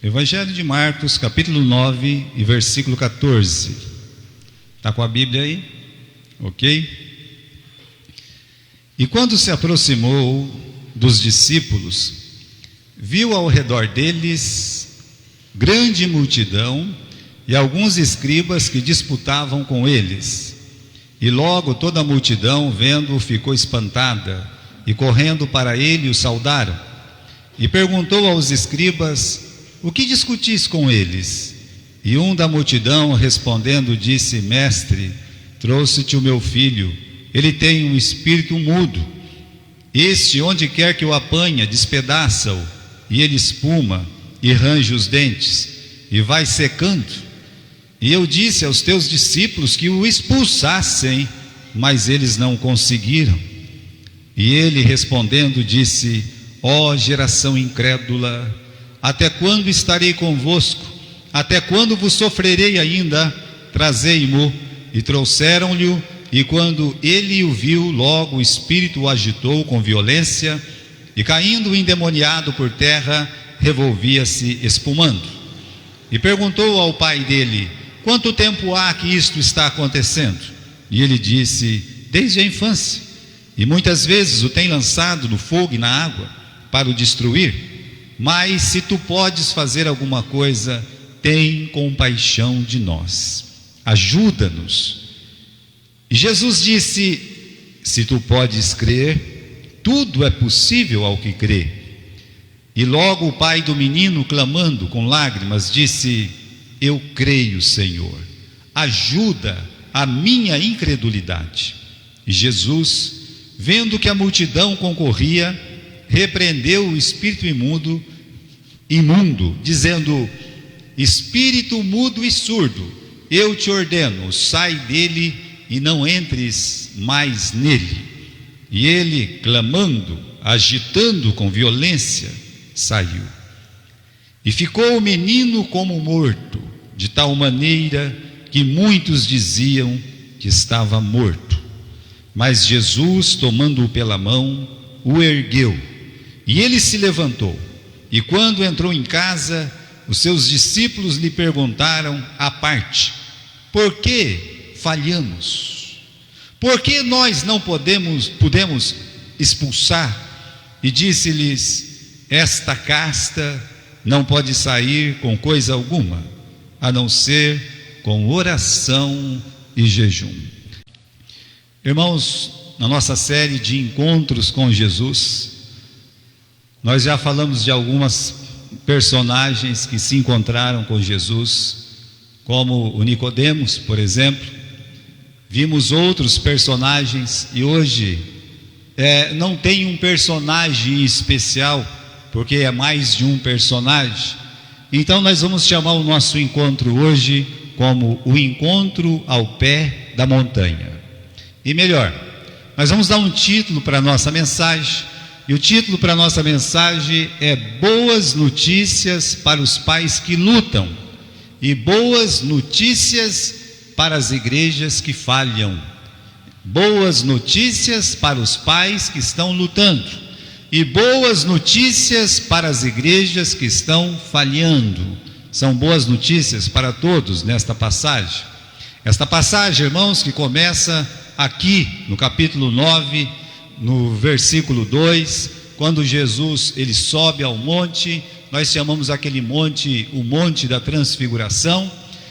Evangelho de Marcos, capítulo 9 e versículo 14. Está com a Bíblia aí? Ok? E quando se aproximou dos discípulos, viu ao redor deles grande multidão e alguns escribas que disputavam com eles. E logo toda a multidão, vendo-o, ficou espantada, e correndo para ele o saudaram. E perguntou aos escribas: o que discutis com eles? E um da multidão, respondendo, disse: Mestre, trouxe-te o meu filho, ele tem um espírito mudo. Este, onde quer que o apanha, despedaça-o, e ele espuma e range os dentes, e vai secando. E eu disse aos teus discípulos que o expulsassem, mas eles não conseguiram. E ele, respondendo, disse: ó geração incrédula, até quando estarei convosco? Até quando vos sofrerei ainda? Trazei-mo. E trouxeram-lhe, e quando ele o viu, logo o espírito o agitou com violência, e caindo endemoniado por terra, revolvia-se espumando. E perguntou ao pai dele: quanto tempo há que isto está acontecendo? E ele disse: desde a infância, e muitas vezes o tem lançado no fogo e na água para o destruir. Mas se tu podes fazer alguma coisa, tem compaixão de nós, ajuda-nos. E Jesus disse: se tu podes crer, tudo é possível ao que crê. E logo o pai do menino, clamando com lágrimas, disse: eu creio, Senhor, ajuda a minha incredulidade. E Jesus, vendo que a multidão concorria, repreendeu o espírito imundo, dizendo: espírito mudo e surdo, eu te ordeno, sai dele e não entres mais nele. E ele, clamando, agitando com violência, saiu. E ficou o menino como morto, de tal maneira que muitos diziam que estava morto. Mas Jesus, tomando-o pela mão, o ergueu, e ele se levantou. E quando entrou em casa, os seus discípulos lhe perguntaram à parte: por que falhamos? Por que nós não pudemos expulsar? E disse-lhes: esta casta não pode sair com coisa alguma, a não ser com oração e jejum. Irmãos, na nossa série de encontros com Jesus, nós já falamos de algumas personagens que se encontraram com Jesus, como o Nicodemos, por exemplo. Vimos outros personagens e hoje não tem um personagem especial, porque é mais de um personagem. Então nós vamos chamar o nosso encontro hoje como o encontro ao pé da montanha. E melhor, nós vamos dar um título para a nossa mensagem. E o título para a nossa mensagem é Boas Notícias para os Pais que Lutam e Boas Notícias para as igrejas que falham. Boas notícias para os pais que estão lutando e boas notícias para as igrejas que estão falhando. São boas notícias para todos nesta passagem. Esta passagem, irmãos, que começa aqui no capítulo 9, no versículo 2, quando Jesus ele sobe ao monte. Nós chamamos aquele monte o Monte da Transfiguração,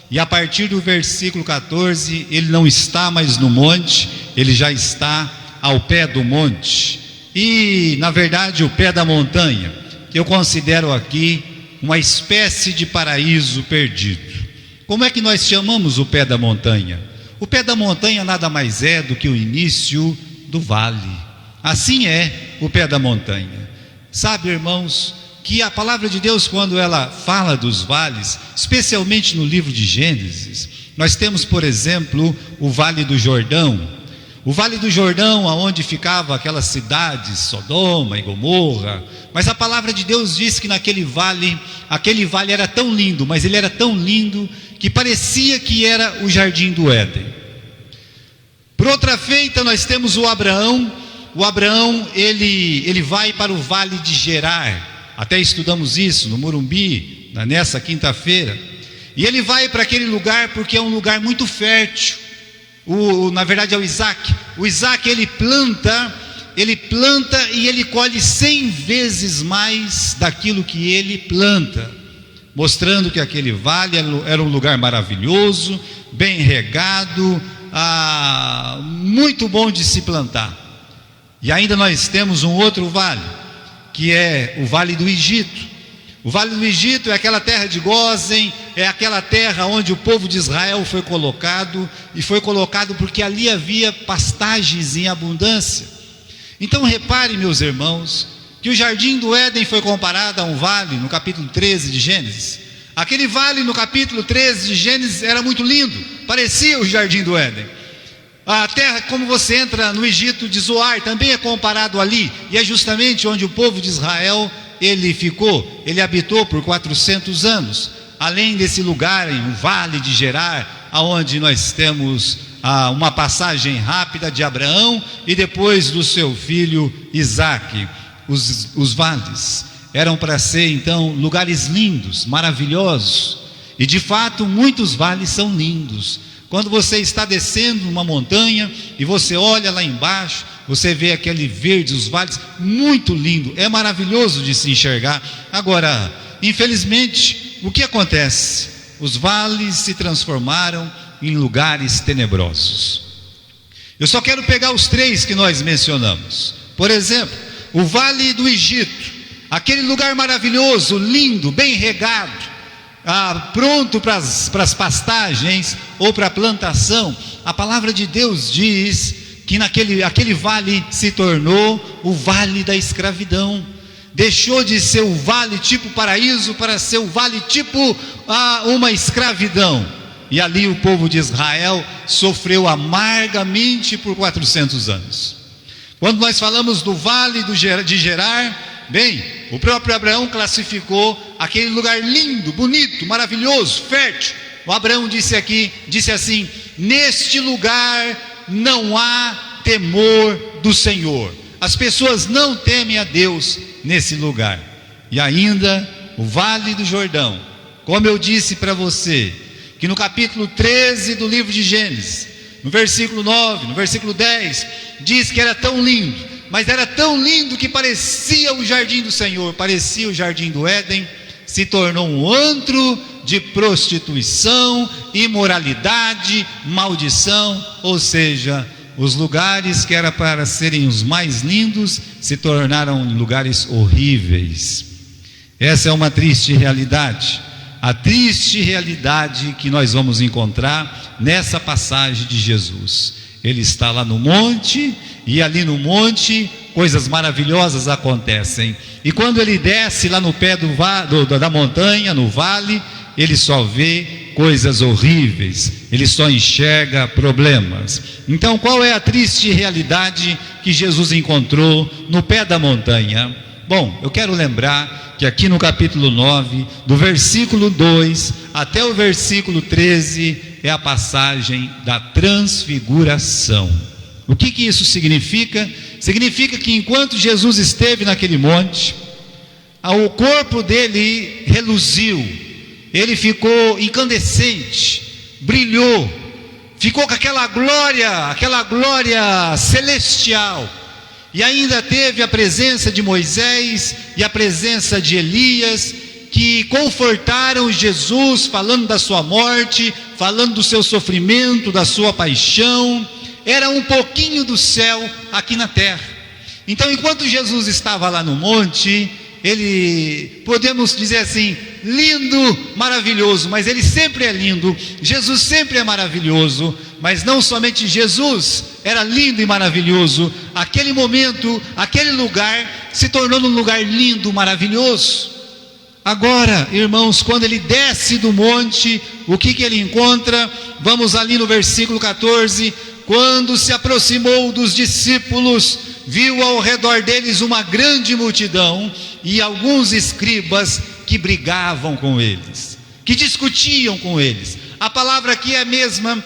e a partir do versículo 14, ele não está mais no monte, ele já está ao pé do monte, e na verdade o pé da montanha, que eu considero aqui uma espécie de paraíso perdido. Como é que nós chamamos o pé da montanha? O pé da montanha nada mais é do que o início do vale. Assim é o pé da montanha. Sabe, irmãos, que a palavra de Deus, quando ela fala dos vales, especialmente no livro de Gênesis, nós temos, por exemplo, o Vale do Jordão. O Vale do Jordão, aonde ficava aquelas cidades, Sodoma e Gomorra. Mas a palavra de Deus diz que aquele vale era tão lindo, mas ele era tão lindo que parecia que era o jardim do Éden. Por outra feita, nós temos o Abraão. O Abraão, ele vai para o Vale de Gerar. Até estudamos isso no Morumbi, nessa quinta-feira, e ele vai para aquele lugar porque é um lugar muito fértil. Na verdade é o Isaac. O Isaac ele planta e ele colhe 100 vezes mais daquilo que ele planta, mostrando que aquele vale era um lugar maravilhoso, bem regado, muito bom de se plantar. E ainda nós temos um outro vale, que é o Vale do Egito. O Vale do Egito é aquela terra de Gósen, é aquela terra onde o povo de Israel foi colocado, e foi colocado porque ali havia pastagens em abundância. Então repare, meus irmãos, que o jardim do Éden foi comparado a um vale no capítulo 13 de Gênesis. Aquele vale no capítulo 13 de Gênesis era muito lindo, parecia o jardim do Éden. A terra, como você entra no Egito de Zoar, também é comparado ali, e é justamente onde o povo de Israel ele ficou, ele habitou por 400 anos, além desse lugar, em o Vale de Gerar, aonde nós temos uma passagem rápida de Abraão e depois do seu filho Isaque. Os vales eram para ser então lugares lindos, maravilhosos, e de fato muitos vales são lindos. Quando você está descendo uma montanha e você olha lá embaixo, você vê aquele verde, os vales, muito lindo, é maravilhoso de se enxergar. Agora, infelizmente, o que acontece? Os vales se transformaram em lugares tenebrosos. Eu só quero pegar os 3 que nós mencionamos. Por exemplo, o Vale do Egito, aquele lugar maravilhoso, lindo, bem regado, pronto para as pastagens ou para a plantação. A palavra de Deus diz que aquele vale se tornou o vale da escravidão. Deixou de ser o vale tipo paraíso para ser o vale tipo uma escravidão. E ali o povo de Israel sofreu amargamente por 400 anos. Quando nós falamos do Vale de Gerar, bem, o próprio Abraão classificou aquele lugar lindo, bonito, maravilhoso, fértil. O Abraão disse assim: neste lugar não há temor do Senhor. As pessoas não temem a Deus nesse lugar. E ainda o Vale do Jordão, como eu disse para você, que no capítulo 13 do livro de Gênesis, no versículo 9, no versículo 10, diz que era tão lindo, mas era tão lindo que parecia o jardim do Senhor, parecia o jardim do Éden, se tornou um antro de prostituição, imoralidade, maldição, ou seja, os lugares que eram para serem os mais lindos se tornaram lugares horríveis. Essa é uma triste realidade, a triste realidade que nós vamos encontrar nessa passagem de Jesus. Ele está lá no monte, e ali no monte coisas maravilhosas acontecem, e quando ele desce lá no pé da montanha, no vale, ele só vê coisas horríveis, ele só enxerga problemas. Então qual é a triste realidade que Jesus encontrou no pé da montanha? Bom, eu quero lembrar que aqui no capítulo 9, do versículo 2 até o versículo 13, é a passagem da transfiguração. O que isso significa? Significa que enquanto Jesus esteve naquele monte, o corpo dele reluziu, ele ficou incandescente, brilhou, ficou com aquela glória celestial. E ainda teve a presença de Moisés e a presença de Elias, que confortaram Jesus, falando da sua morte, falando do seu sofrimento, da sua paixão. Era um pouquinho do céu aqui na terra. Então, enquanto Jesus estava lá no monte, ele, podemos dizer assim, lindo, maravilhoso, mas ele sempre é lindo, Jesus sempre é maravilhoso, mas não somente Jesus era lindo e maravilhoso, aquele momento, aquele lugar se tornou um lugar lindo, maravilhoso. Agora, irmãos, quando ele desce do monte, o que ele encontra? Vamos ali no versículo 14, quando se aproximou dos discípulos, viu ao redor deles uma grande multidão e alguns escribas que brigavam com eles, que discutiam com eles. A palavra aqui é a mesma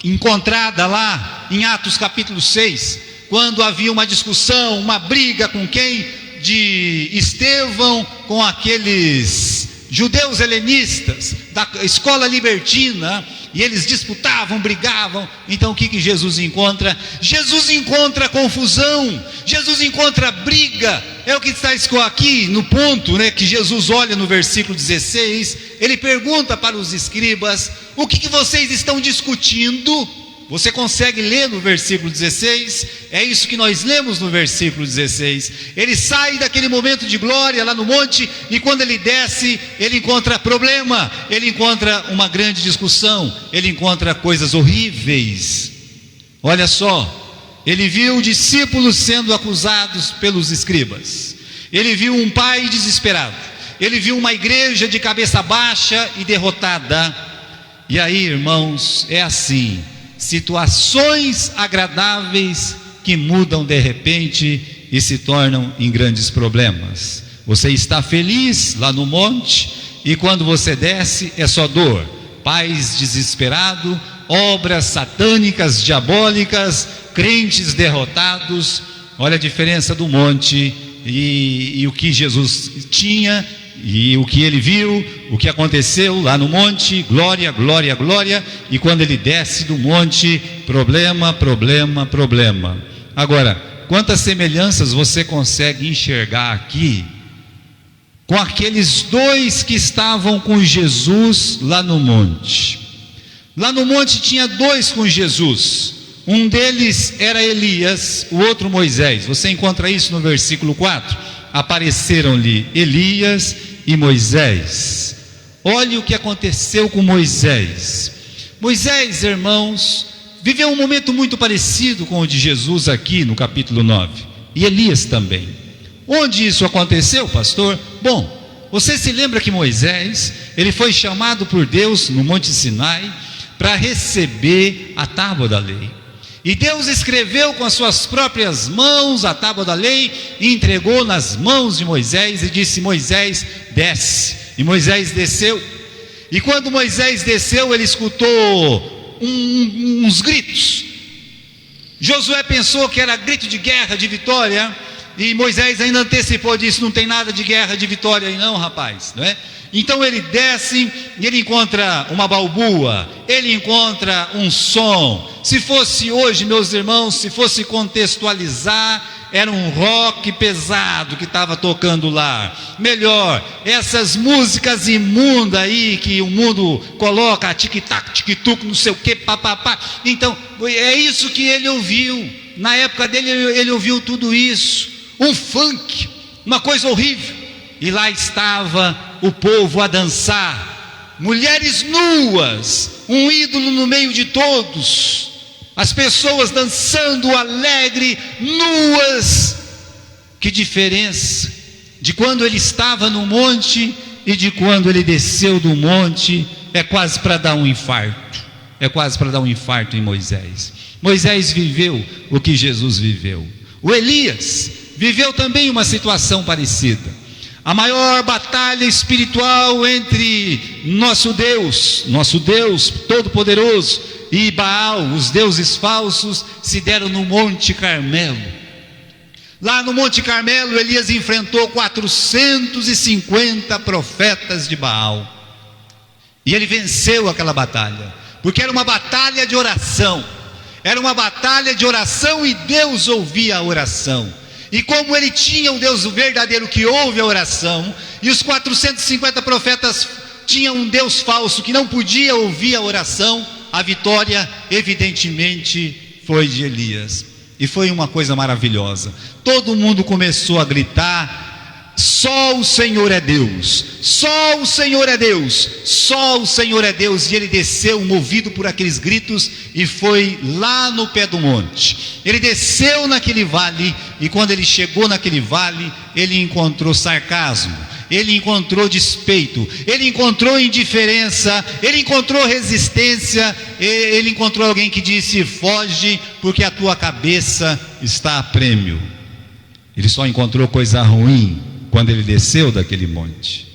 encontrada lá em Atos capítulo 6, quando havia uma discussão, uma briga com quem? De Estevão com aqueles judeus helenistas, da escola libertina, e eles disputavam, brigavam. Então o que Jesus encontra? Jesus encontra confusão, Jesus encontra briga. É o que está escrito aqui no ponto, que Jesus olha no versículo 16. Ele pergunta para os escribas: o que vocês estão discutindo? Você consegue ler no versículo 16? É isso que nós lemos no versículo 16. Ele sai daquele momento de glória lá no monte, e quando ele desce, ele encontra problema, ele encontra uma grande discussão, ele encontra coisas horríveis. Olha só, ele viu discípulos sendo acusados pelos escribas, ele viu um pai desesperado, ele viu uma igreja de cabeça baixa e derrotada. E aí, irmãos, é assim: situações agradáveis que mudam de repente e se tornam em grandes problemas. Você está feliz lá no monte, e quando você desce é só dor, pais desesperados, obras satânicas, diabólicas, crentes derrotados. Olha a diferença do monte e o que Jesus tinha, e o que ele viu, o que aconteceu lá no monte: glória, glória, glória. E quando ele desce do monte, problema, problema, problema. Agora, quantas semelhanças você consegue enxergar aqui com aqueles dois que estavam com Jesus lá no monte? Lá no monte tinha dois com Jesus. Um deles era Elias, o outro Moisés. Você encontra isso no versículo 4. Apareceram-lhe Elias e Moisés. Olhe o que aconteceu com Moisés. Moisés, irmãos, viveu um momento muito parecido com o de Jesus aqui no capítulo 9. E Elias também. Onde isso aconteceu, pastor? Bom, você se lembra que Moisés, ele foi chamado por Deus no Monte Sinai para receber a tábua da lei. E Deus escreveu com as suas próprias mãos a tábua da lei e entregou nas mãos de Moisés e disse: Moisés, desce. E Moisés desceu. E quando Moisés desceu, ele escutou uns gritos. Josué pensou que era grito de guerra, de vitória, e Moisés ainda antecipou, disse: não tem nada de guerra, de vitória aí não, rapaz, não é? Então ele desce e ele encontra uma balbua, ele encontra um som. Se fosse hoje, meus irmãos, se fosse contextualizar, era um rock pesado que estava tocando lá. Melhor, essas músicas imundas aí que o mundo coloca, tic-tac, tic-tuc, não sei o que, papapá. Então, é isso que ele ouviu. Na época dele, ele ouviu tudo isso. Um funk, uma coisa horrível. E lá estava o povo a dançar, mulheres nuas, um ídolo no meio de todos, as pessoas dançando alegre, nuas. Que diferença de quando ele estava no monte e de quando ele desceu do monte. É quase para dar um infarto, é quase para dar um infarto em Moisés. Moisés viveu o que Jesus viveu. O Elias viveu também uma situação parecida. A maior batalha espiritual entre nosso Deus Todo-Poderoso, e Baal, os deuses falsos, se deram no Monte Carmelo. Lá no Monte Carmelo, Elias enfrentou 450 profetas de Baal, e ele venceu aquela batalha, porque era uma batalha de oração. Era uma batalha de oração, e Deus ouvia a oração. E como ele tinha um Deus verdadeiro que ouve a oração, e os 450 profetas tinham um Deus falso que não podia ouvir a oração, a vitória evidentemente foi de Elias. E foi uma coisa maravilhosa. Todo mundo começou a gritar: só o Senhor é Deus, só o Senhor é Deus, só o Senhor é Deus. E ele desceu movido por aqueles gritos e foi lá no pé do monte. Ele desceu naquele vale, e quando ele chegou naquele vale, ele encontrou sarcasmo, ele encontrou despeito, ele encontrou indiferença, ele encontrou resistência, ele encontrou alguém que disse: foge, porque a tua cabeça está a prêmio. Ele só encontrou coisa ruim quando ele desceu daquele monte.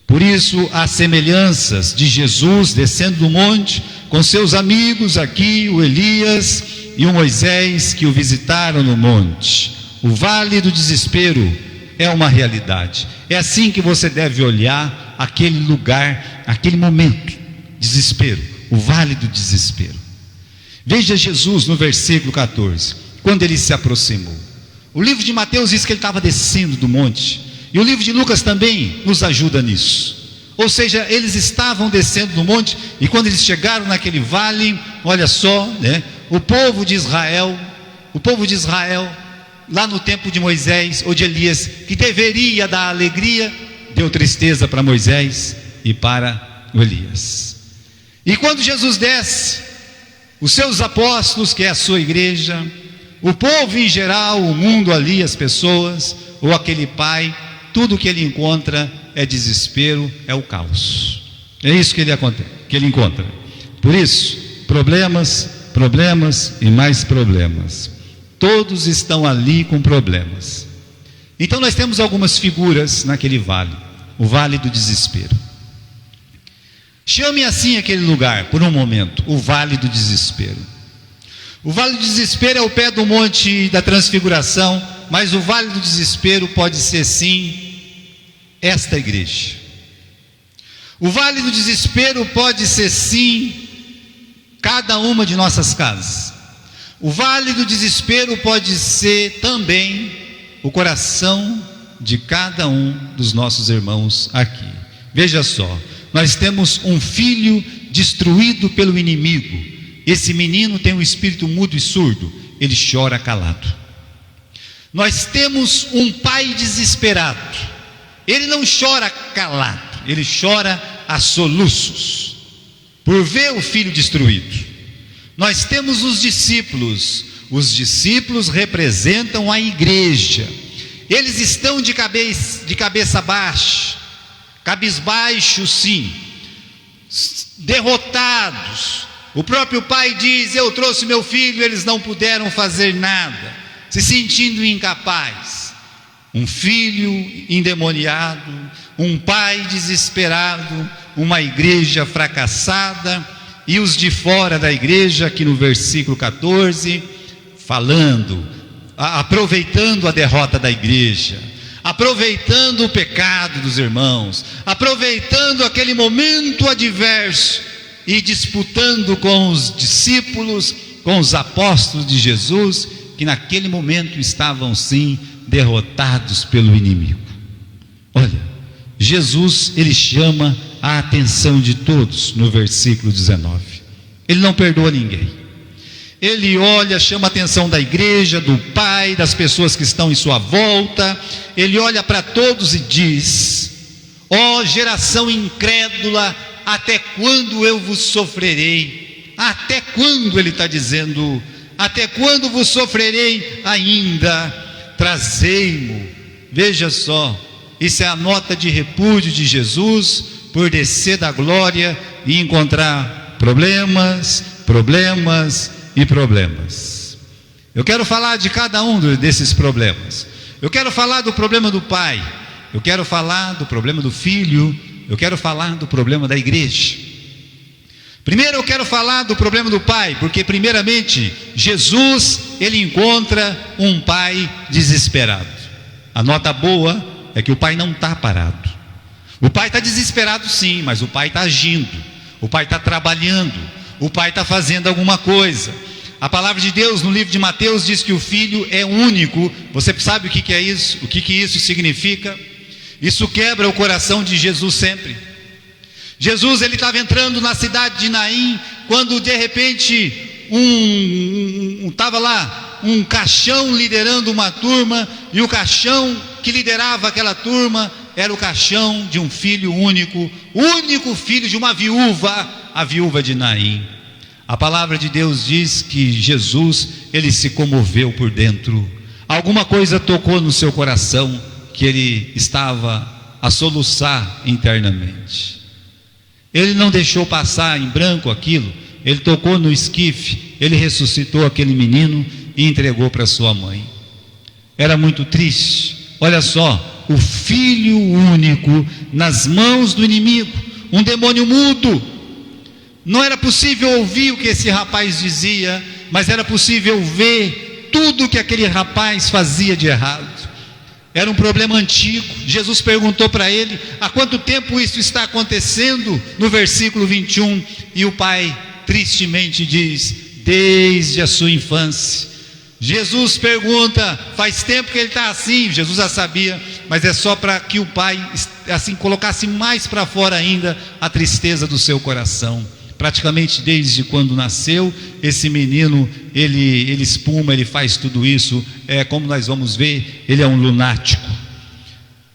Por isso, há semelhanças de Jesus descendo do monte com seus amigos aqui, o Elias e o Moisés, que o visitaram no monte. O vale do desespero é uma realidade. É assim que você deve olhar aquele lugar, aquele momento, desespero, o vale do desespero. Veja Jesus no versículo 14, quando ele se aproximou. O livro de Mateus diz que ele estava descendo do monte, e o livro de Lucas também nos ajuda nisso. Ou seja, eles estavam descendo do monte, e quando eles chegaram naquele vale, olha só, né? O povo de Israel, lá no tempo de Moisés ou de Elias, que deveria dar alegria, deu tristeza para Moisés e para Elias. E quando Jesus desce, os seus apóstolos, que é a sua igreja, o povo em geral, o mundo ali, as pessoas, ou aquele pai, tudo que ele encontra é desespero, é o caos. É isso que ele encontra. Por isso, problemas e mais problemas. Todos estão ali com problemas. Então nós temos algumas figuras naquele vale, o vale do desespero. Chame assim aquele lugar por um momento, o vale do desespero. O vale do desespero é o pé do monte da transfiguração, mas o vale do desespero pode ser sim esta igreja. O vale do desespero pode ser sim cada uma de nossas casas. O vale do desespero pode ser também o coração de cada um dos nossos irmãos aqui. Veja só, nós temos um filho destruído pelo inimigo. Esse menino tem um espírito mudo e surdo, ele chora calado. Nós temos um pai desesperado, ele não chora calado, ele chora a soluços, por ver o filho destruído. Nós temos os discípulos representam a igreja, eles estão de cabeça baixa, cabisbaixo sim, derrotados. O próprio pai diz: eu trouxe meu filho, eles não puderam fazer nada, se sentindo incapaz. Um filho endemoniado, um pai desesperado, uma igreja fracassada, e os de fora da igreja, aqui no versículo 14, falando, aproveitando a derrota da igreja, aproveitando o pecado dos irmãos, aproveitando aquele momento adverso e disputando com os discípulos, com os apóstolos de Jesus, que naquele momento estavam sim derrotados pelo inimigo. Olha, Jesus, ele chama a atenção de todos no versículo 19. Ele não perdoa ninguém. Ele olha, chama a atenção da igreja, do pai, das pessoas que estão em sua volta. Ele olha para todos e diz: ó geração incrédula, até quando eu vos sofrerei? Até quando? Ele está dizendo: até quando vos sofrerei ainda? Trazei-mo. Veja só, isso é a nota de repúdio de Jesus por descer da glória e encontrar problemas e problemas. Eu quero falar de cada um desses problemas. Eu quero falar do problema do pai, eu quero falar do problema do filho, eu quero falar do problema da igreja. Primeiro eu quero falar do problema do pai, porque primeiramente Jesus, ele encontra um pai desesperado. A nota boa é que o pai não está parado. O pai está desesperado sim, mas o pai está agindo, o pai está trabalhando, o pai está fazendo alguma coisa. A palavra de Deus no livro de Mateus diz que o filho é único. Você sabe o que é isso? O que isso significa? Isso quebra o coração de Jesus sempre. Jesus, ele estava entrando na cidade de Naim, quando de repente estava lá um caixão liderando uma turma, e o caixão que liderava aquela turma era o caixão de um filho único, único filho de uma viúva, a viúva de Naim. A palavra de Deus diz que Jesus, ele se comoveu por dentro, alguma coisa tocou no seu coração, que ele estava a soluçar internamente. Ele não deixou passar em branco aquilo, ele tocou no esquife, ele ressuscitou aquele menino e entregou para sua mãe. Era muito triste. Olha só, o filho único nas mãos do inimigo, um demônio mudo. Não era possível ouvir o que esse rapaz dizia, mas era possível ver tudo que aquele rapaz fazia de errado. Era um problema antigo. Jesus perguntou para ele: há quanto tempo isso está acontecendo? No versículo 21, e o pai tristemente diz: desde a sua infância. Jesus pergunta: faz tempo que ele está assim? Jesus já sabia, mas é só para que o pai assim colocasse mais para fora ainda a tristeza do seu coração. Praticamente desde quando nasceu, esse menino, ele espuma, ele faz tudo isso, como nós vamos ver, ele é um lunático.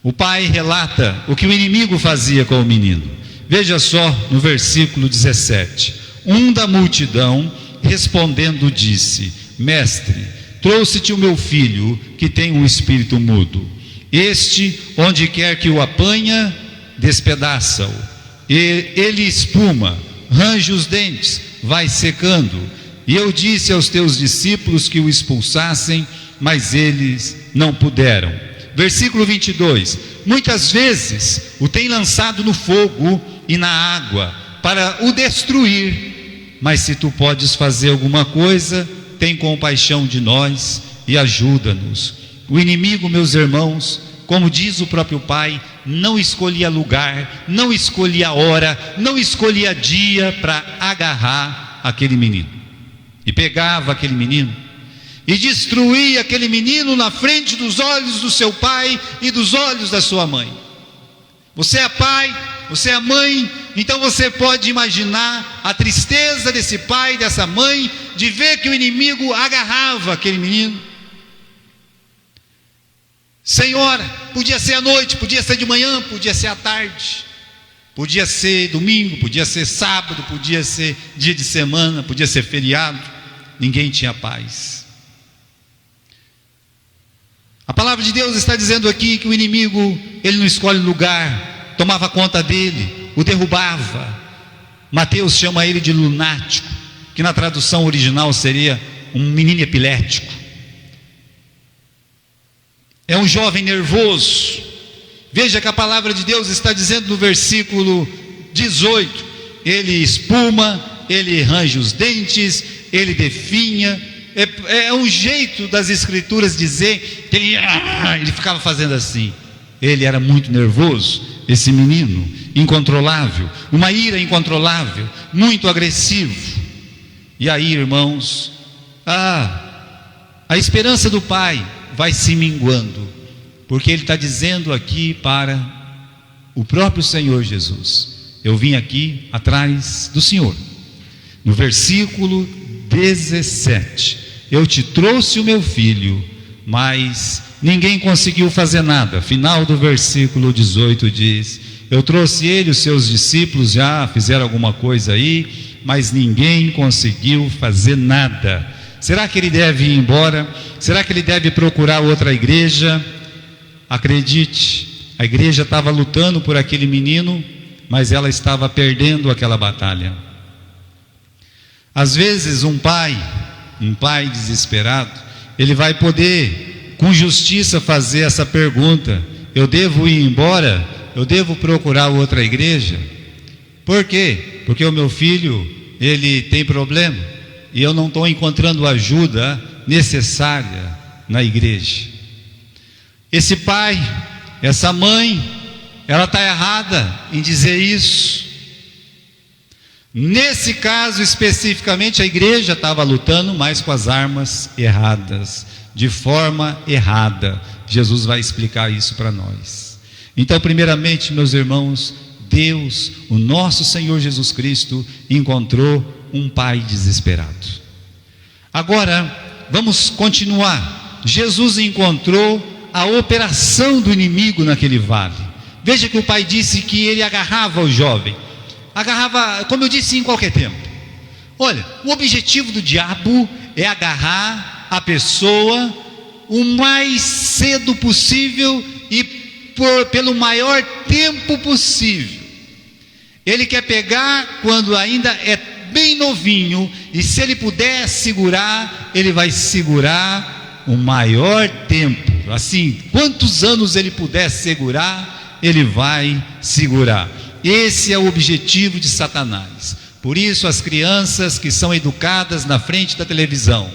O pai relata o que o inimigo fazia com o menino. Veja só no versículo 17: um da multidão respondendo disse: mestre, trouxe-te o meu filho que tem um espírito mudo. Este, onde quer que o apanha, despedaça-o. Ele espuma, range os dentes, vai secando. E eu disse aos teus discípulos que o expulsassem, mas eles não puderam. Versículo 22: muitas vezes o tem lançado no fogo e na água para o destruir, mas se tu podes fazer alguma coisa, tem compaixão de nós e ajuda-nos. O inimigo, meus irmãos, como diz o próprio pai, não escolhia lugar, não escolhia hora, não escolhia dia para agarrar aquele menino. E pegava aquele menino e destruía aquele menino na frente dos olhos do seu pai e dos olhos da sua mãe. Você é pai, você é mãe, então você pode imaginar a tristeza desse pai, dessa mãe, de ver que o inimigo agarrava aquele menino. Sem hora, podia ser à noite, podia ser de manhã, podia ser à tarde, podia ser domingo, podia ser sábado, podia ser dia de semana, podia ser feriado, ninguém tinha paz. A palavra de Deus está dizendo aqui que o inimigo, ele não escolhe lugar, tomava conta dele, o derrubava. Mateus chama ele de lunático, que na tradução original seria um menino epilético. É um jovem nervoso. Veja que a palavra de Deus está dizendo no versículo 18: ele espuma, ele range os dentes, ele definha. É um jeito das escrituras dizer que ele ficava fazendo assim. Ele era muito nervoso, esse menino, incontrolável, uma ira incontrolável, muito agressivo. E aí, irmãos, a esperança do pai vai se minguando, porque ele está dizendo aqui para o próprio Senhor Jesus: eu vim aqui atrás do Senhor. No versículo 17: eu te trouxe o meu filho, mas ninguém conseguiu fazer nada. Final do versículo 18 diz: eu trouxe ele, os seus discípulos já fizeram alguma coisa aí, mas ninguém conseguiu fazer nada. Será que ele deve ir embora? Será que ele deve procurar outra igreja? Acredite, a igreja estava lutando por aquele menino, mas ela estava perdendo aquela batalha. Às vezes um pai desesperado, ele vai poder com justiça fazer essa pergunta: eu devo ir embora? Eu devo procurar outra igreja? Por quê? Porque o meu filho, ele tem problema e eu não estou encontrando ajuda necessária na igreja. Esse pai, essa mãe, ela está errada em dizer isso. Nesse caso especificamente, a igreja estava lutando, mas com as armas erradas, de forma errada. Jesus vai explicar isso para nós. Então, primeiramente, meus irmãos, Deus, o nosso Senhor Jesus Cristo, encontrou um pai desesperado. Agora, vamos continuar. Jesus encontrou a operação do inimigo naquele vale. Veja que o pai disse que ele agarrava o jovem. Agarrava, como eu disse, em qualquer tempo. Olha, o objetivo do diabo é agarrar a pessoa o mais cedo possível e pelo maior tempo possível. Ele quer pegar quando ainda é bem novinho, e se ele puder segurar, ele vai segurar o maior tempo. Assim, quantos anos ele puder segurar, ele vai segurar. Esse é o objetivo de Satanás. Por isso, as crianças que são educadas na frente da televisão,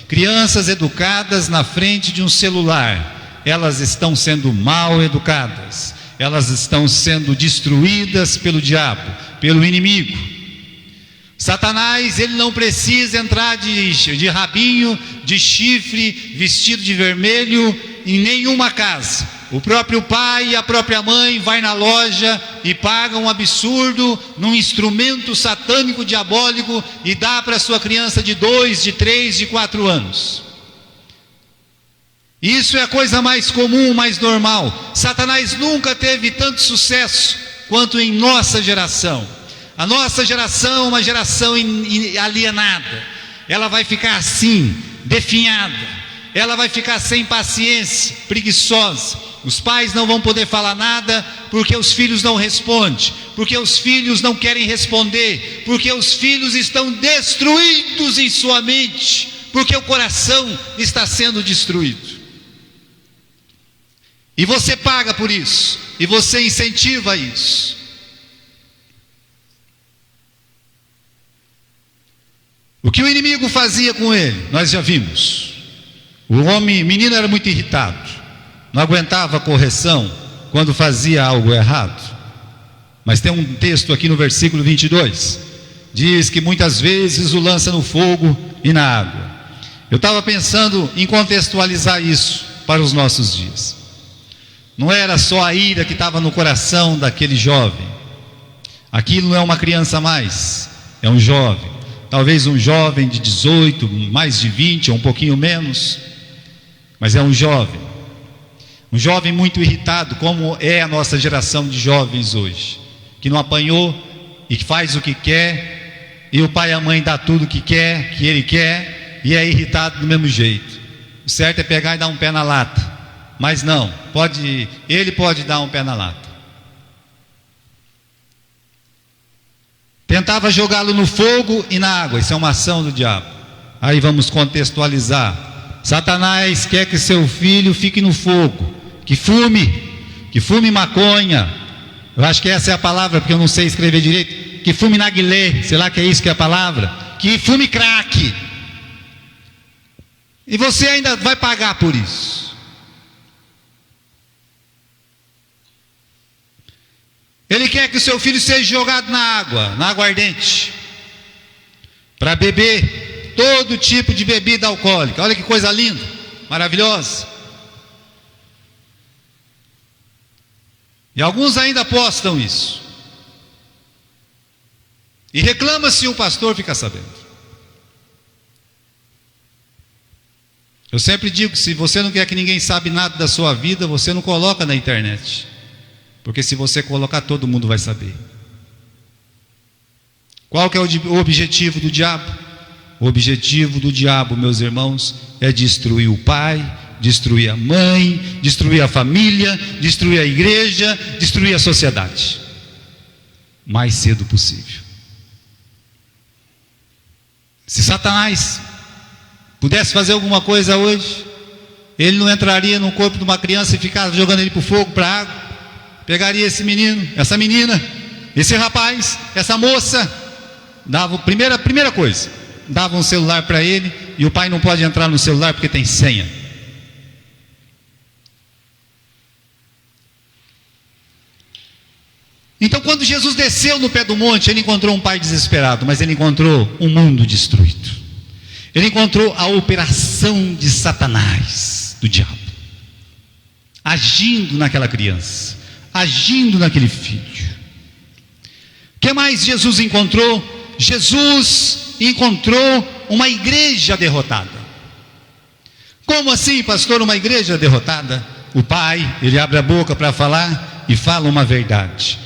crianças educadas na frente de um celular, elas estão sendo mal educadas, elas estão sendo destruídas pelo diabo, pelo inimigo. Satanás, ele não precisa entrar de rabinho, de chifre, vestido de vermelho em nenhuma casa. O próprio pai e a própria mãe vai na loja e paga um absurdo num instrumento satânico diabólico e dá para sua criança de 2, de 3, de 4 anos. Isso é a coisa mais comum, mais normal. Satanás nunca teve tanto sucesso quanto em nossa geração. A nossa geração é uma geração alienada. Ela vai ficar assim, definhada. Ela vai ficar sem paciência, preguiçosa. Os pais não vão poder falar nada porque os filhos não respondem, porque os filhos não querem responder, porque os filhos estão destruídos em sua mente, porque o coração está sendo destruído. E você paga por isso, e você incentiva isso. O que o inimigo fazia com ele, nós já vimos. O menino era muito irritado, não aguentava a correção quando fazia algo errado. Mas tem um texto aqui no versículo 22, diz que muitas vezes o lança no fogo e na água. Eu estava pensando em contextualizar isso para os nossos dias. Não era só a ira que estava no coração daquele jovem. Aquilo não é uma criança mais, é um jovem. Talvez um jovem de 18, mais de 20 ou um pouquinho menos. Mas é um jovem muito irritado, como é a nossa geração de jovens hoje, que não apanhou e que faz o que quer, e o pai e a mãe dá tudo o que quer, que ele quer, e é irritado do mesmo jeito. O certo é pegar e dar um pé na lata, mas não, ele pode dar um pé na lata. Tentava jogá-lo no fogo e na água, isso é uma ação do diabo. Aí vamos contextualizar. Satanás quer que seu filho fique no fogo, que fume maconha. Eu acho que essa é a palavra, porque eu não sei escrever direito. Que fume narguilé, sei lá que é isso que é a palavra. Que fume crack. E você ainda vai pagar por isso. Ele quer que o seu filho seja jogado na água ardente, para beber todo tipo de bebida alcoólica. Olha que coisa linda, maravilhosa. E alguns ainda apostam isso. E reclama se o pastor fica sabendo. Eu sempre digo que se você não quer que ninguém saiba nada da sua vida, você não coloca na internet. Porque se você colocar, todo mundo vai saber. Qual que é o objetivo do diabo? O objetivo do diabo, meus irmãos, é destruir o pai, destruir a mãe, destruir a família, destruir a igreja, destruir a sociedade. O mais cedo possível. Se Satanás pudesse fazer alguma coisa hoje, ele não entraria no corpo de uma criança e ficasse jogando ele para o fogo, para a água. Pegaria esse menino, essa menina, esse rapaz, essa moça, dava primeira coisa, dava um celular para ele, e o pai não pode entrar no celular porque tem senha. Então, quando Jesus desceu no pé do monte, ele encontrou um pai desesperado, mas ele encontrou um mundo destruído. Ele encontrou a operação de Satanás, do diabo, agindo naquela criança, agindo naquele filho. O que mais Jesus encontrou? Jesus encontrou uma igreja derrotada. Como assim, pastor, uma igreja derrotada? O pai, ele abre a boca para falar e fala uma verdade.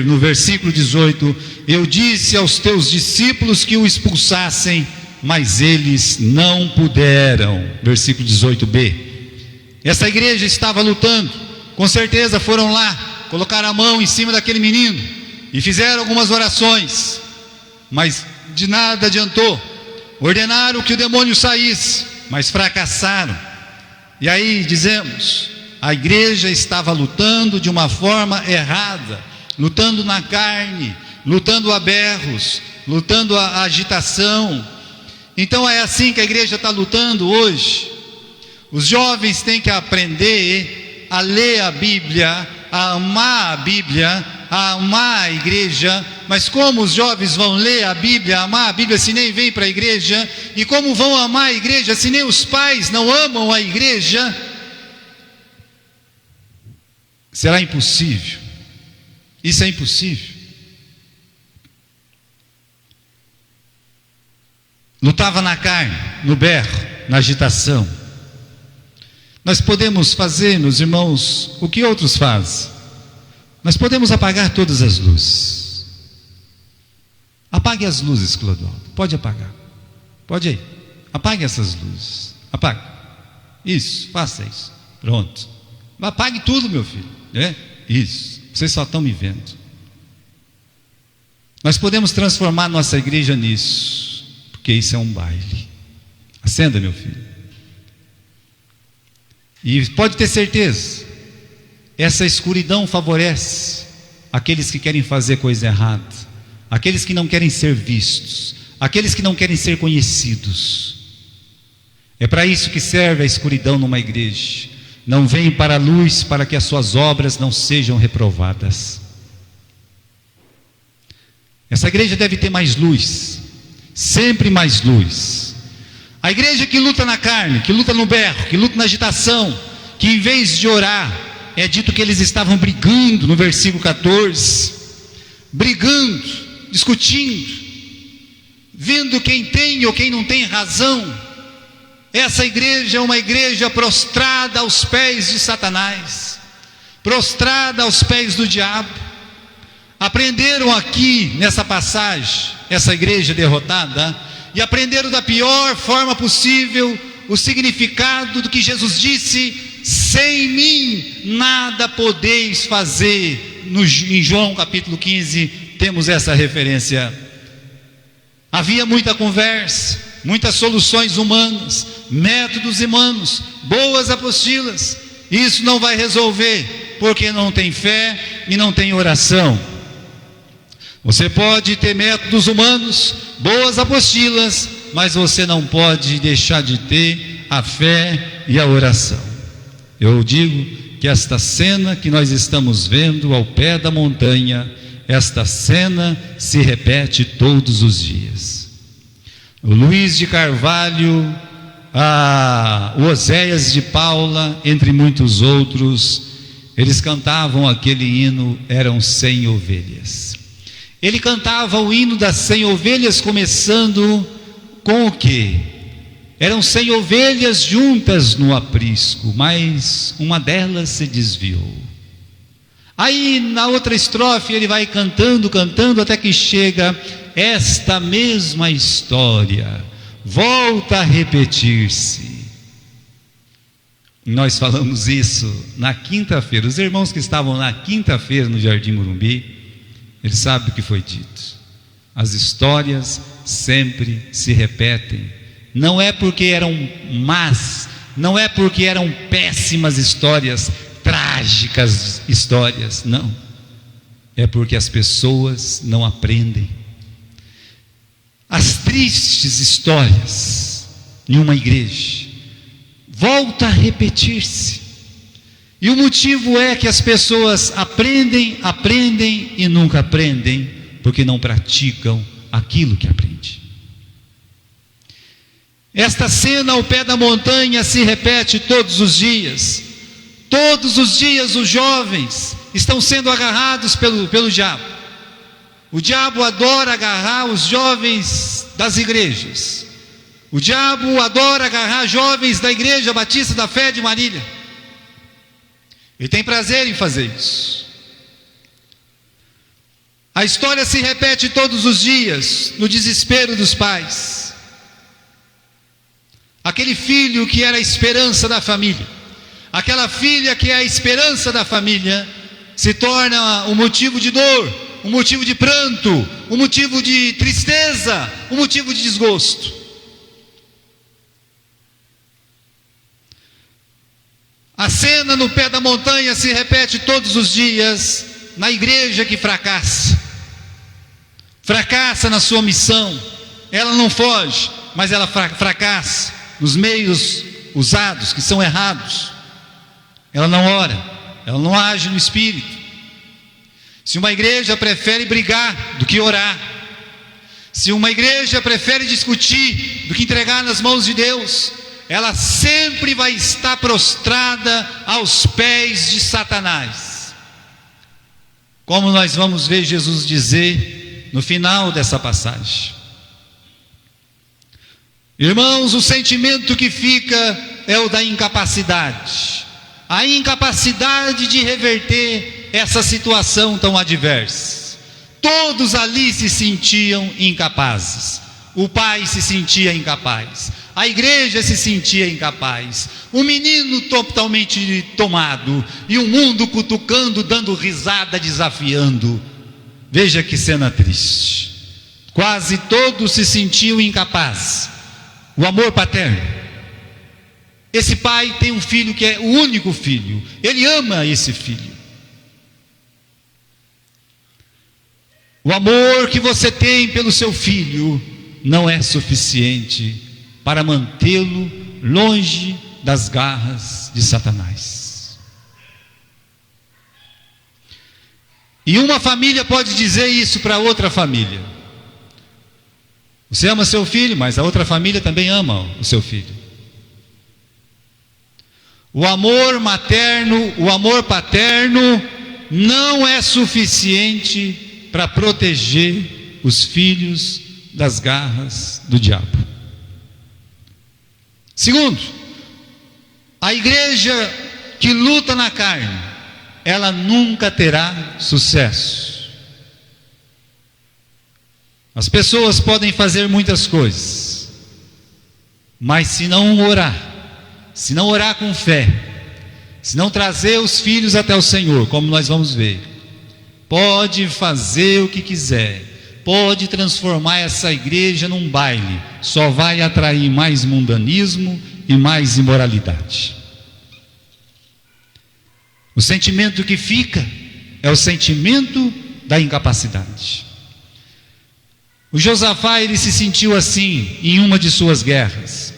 No versículo 18, eu disse aos teus discípulos que o expulsassem, mas eles não puderam. Versículo 18b. Essa igreja estava lutando, com certeza foram lá, colocaram a mão em cima daquele menino e fizeram algumas orações, mas de nada adiantou. Ordenaram que o demônio saísse, mas fracassaram. E aí dizemos, a igreja estava lutando de uma forma errada, lutando na carne, lutando a berros, lutando a agitação. Então é assim que a igreja está lutando hoje. Os jovens têm que aprender a ler a Bíblia, a amar a igreja. Mas como os jovens vão ler a Bíblia, amar a Bíblia, se nem vêm para a igreja? E como vão amar a igreja, se nem os pais não amam a igreja? Será impossível. Isso é impossível. Lutava na carne, no berro, na agitação. Nós podemos fazer, meus irmãos, o que outros fazem. Nós podemos apagar todas as luzes. Apague as luzes, Clodoaldo. Pode apagar. Pode ir. Apague essas luzes. Apague. Isso, faça isso. Pronto. Apague tudo, meu filho. Isso. Vocês só estão me vendo. Nós podemos transformar nossa igreja nisso, porque isso é um baile. Acenda, meu filho. E pode ter certeza, essa escuridão favorece aqueles que querem fazer coisa errada, aqueles que não querem ser vistos, aqueles que não querem ser conhecidos. É para isso que serve a escuridão numa igreja. Não vem para a luz para que as suas obras não sejam reprovadas. Essa igreja deve ter mais luz, sempre mais luz. A igreja que luta na carne, que luta no berro, que luta na agitação, que em vez de orar, é dito que eles estavam brigando no versículo 14, brigando, discutindo, vendo quem tem ou quem não tem razão. Essa igreja é uma igreja prostrada aos pés de Satanás, prostrada aos pés do diabo. Aprenderam aqui nessa passagem, essa igreja derrotada, e aprenderam da pior forma possível o significado do que Jesus disse: sem mim nada podeis fazer. Em João capítulo 15 temos essa referência. Havia muita conversa, muitas soluções humanas, métodos humanos, boas apostilas. Isso não vai resolver, porque não tem fé e não tem oração. Você pode ter métodos humanos, boas apostilas, mas você não pode deixar de ter a fé e a oração. Eu digo que esta cena que nós estamos vendo ao pé da montanha, esta cena se repete todos os dias. O Luiz de Carvalho, o Oséias de Paula, entre muitos outros, eles cantavam aquele hino, eram 100 ovelhas. Ele cantava o hino das 100 ovelhas, começando com o quê? Eram 100 ovelhas juntas no aprisco, mas uma delas se desviou. Aí na outra estrofe ele vai cantando, até que chega esta mesma história, volta a repetir-se. Nós falamos isso na quinta-feira. Os irmãos que estavam na quinta-feira no Jardim Morumbi, eles sabem o que foi dito. As histórias sempre se repetem. Não é porque eram más, não é porque eram péssimas histórias, trágicas histórias, não. É porque as pessoas não aprendem. As tristes histórias em uma igreja volta a repetir-se. E o motivo é que as pessoas aprendem e nunca aprendem, porque não praticam aquilo que aprendem. Esta cena ao pé da montanha se repete todos os dias. Todos os dias os jovens estão sendo agarrados pelo diabo. O diabo adora agarrar os jovens das igrejas. O diabo adora agarrar jovens da Igreja Batista da Fé de Marília. Ele tem prazer em fazer isso. A história se repete todos os dias, no desespero dos pais. Aquele filho que era a esperança da família, aquela filha que é a esperança da família, se torna um motivo de dor, um motivo de pranto, um motivo de tristeza, um motivo de desgosto. A cena no pé da montanha se repete todos os dias na igreja que fracassa na sua missão. Ela não foge, mas ela fracassa nos meios usados, que são errados. Ela não ora, ela não age no Espírito. Se uma igreja prefere brigar do que orar, se uma igreja prefere discutir do que entregar nas mãos de Deus, ela sempre vai estar prostrada aos pés de Satanás. Como nós vamos ver Jesus dizer no final dessa passagem. Irmãos, o sentimento que fica é o da incapacidade. A incapacidade de reverter essa situação tão adversa. Todos ali se sentiam incapazes. O pai se sentia incapaz, a igreja se sentia incapaz, o menino totalmente tomado, e o mundo cutucando, dando risada, desafiando. Veja que cena triste. Quase todos se sentiam incapazes. O amor paterno. Esse pai tem um filho que é o único filho, ele ama esse filho. O amor que você tem pelo seu filho não é suficiente para mantê-lo longe das garras de Satanás. E uma família pode dizer isso para outra família. Você ama seu filho, mas a outra família também ama o seu filho. O amor materno, o amor paterno não é suficiente para proteger os filhos das garras do diabo. Segundo, a igreja que luta na carne, ela nunca terá sucesso. As pessoas podem fazer muitas coisas, mas se não orar com fé, se não trazer os filhos até o Senhor, como nós vamos ver, pode fazer o que quiser, pode transformar essa igreja num baile, só vai atrair mais mundanismo e mais imoralidade. O sentimento que fica é o sentimento da incapacidade. O Josafá, ele se sentiu assim em uma de suas guerras.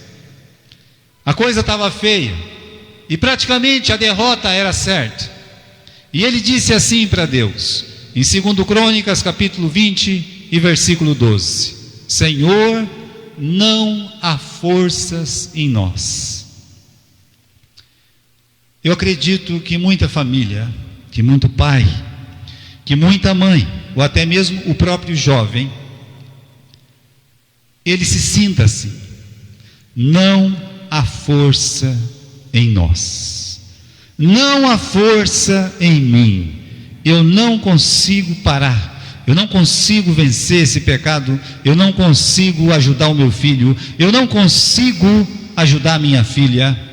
A coisa estava feia e praticamente a derrota era certa. E ele disse assim para Deus, em 2 Crônicas capítulo 20 e versículo 12: Senhor, não há forças em nós. Eu acredito que muita família, que muito pai, que muita mãe, ou até mesmo o próprio jovem, ele se sinta assim: não há força em nós, não há força em mim, eu não consigo parar, eu não consigo vencer esse pecado, eu não consigo ajudar o meu filho, eu não consigo ajudar a minha filha.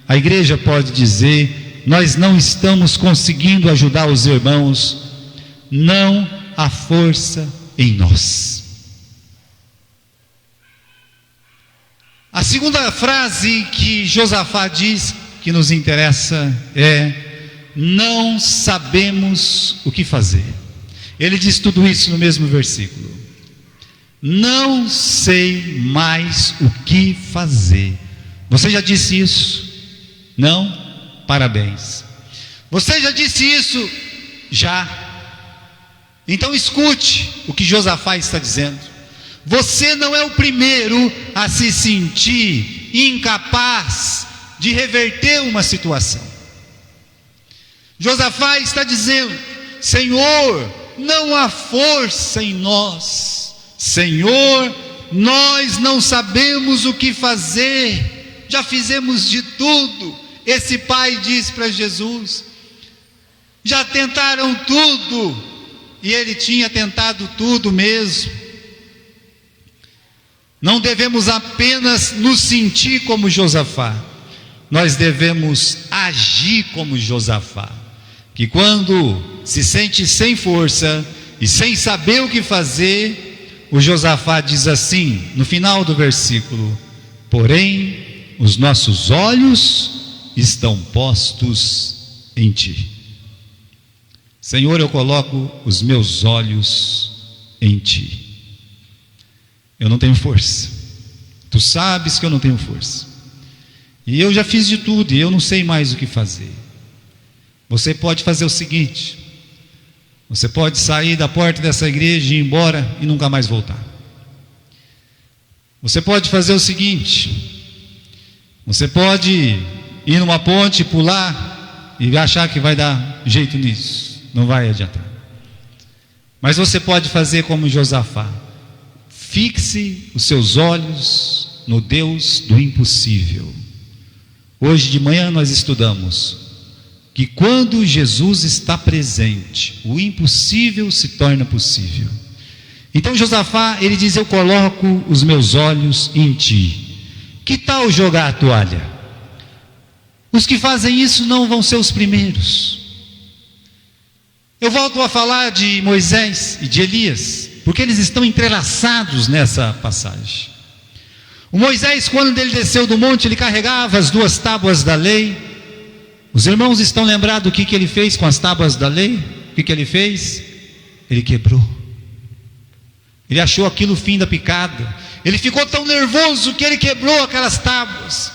A igreja pode dizer: nós não estamos conseguindo ajudar os irmãos, não há força em nós. A segunda frase que Josafá diz, que nos interessa, é: não sabemos o que fazer. Ele diz tudo isso no mesmo versículo: não sei mais o que fazer. Você já disse isso? Não? Parabéns. Você já disse isso? Já. Então escute o que Josafá está dizendo. Você não é o primeiro a se sentir incapaz de reverter uma situação. Josafá está dizendo: Senhor, não há força em nós. Senhor, nós não sabemos o que fazer. Já fizemos de tudo. Esse pai disse para Jesus: já tentaram tudo. E ele tinha tentado tudo mesmo. Não devemos apenas nos sentir como Josafá, nós devemos agir como Josafá, que quando se sente sem força e sem saber o que fazer, o Josafá diz assim, no final do versículo: porém, os nossos olhos estão postos em Ti. Senhor, eu coloco os meus olhos em Ti. Eu não tenho força. Tu sabes que eu não tenho força. E eu já fiz de tudo e eu não sei mais o que fazer. Você pode fazer o seguinte: você pode sair da porta dessa igreja e ir embora e nunca mais voltar. Você pode fazer o seguinte: você pode ir numa ponte, pular e achar que vai dar jeito nisso. Não vai adiantar. Mas você pode fazer como Josafá: fixe os seus olhos no Deus do impossível. Hoje de manhã nós estudamos que quando Jesus está presente, o impossível se torna possível. Então Josafá, ele diz: eu coloco os meus olhos em ti. Que tal jogar a toalha? Os que fazem isso não vão ser os primeiros. Eu volto a falar de Moisés e de Elias, porque eles estão entrelaçados nessa passagem. O Moisés, quando ele desceu do monte, ele carregava as 2 tábuas da lei. Os irmãos estão lembrados do que ele fez com as tábuas da lei? O que ele fez? Ele quebrou. Ele achou aquilo o fim da picada. Ele ficou tão nervoso que ele quebrou aquelas tábuas.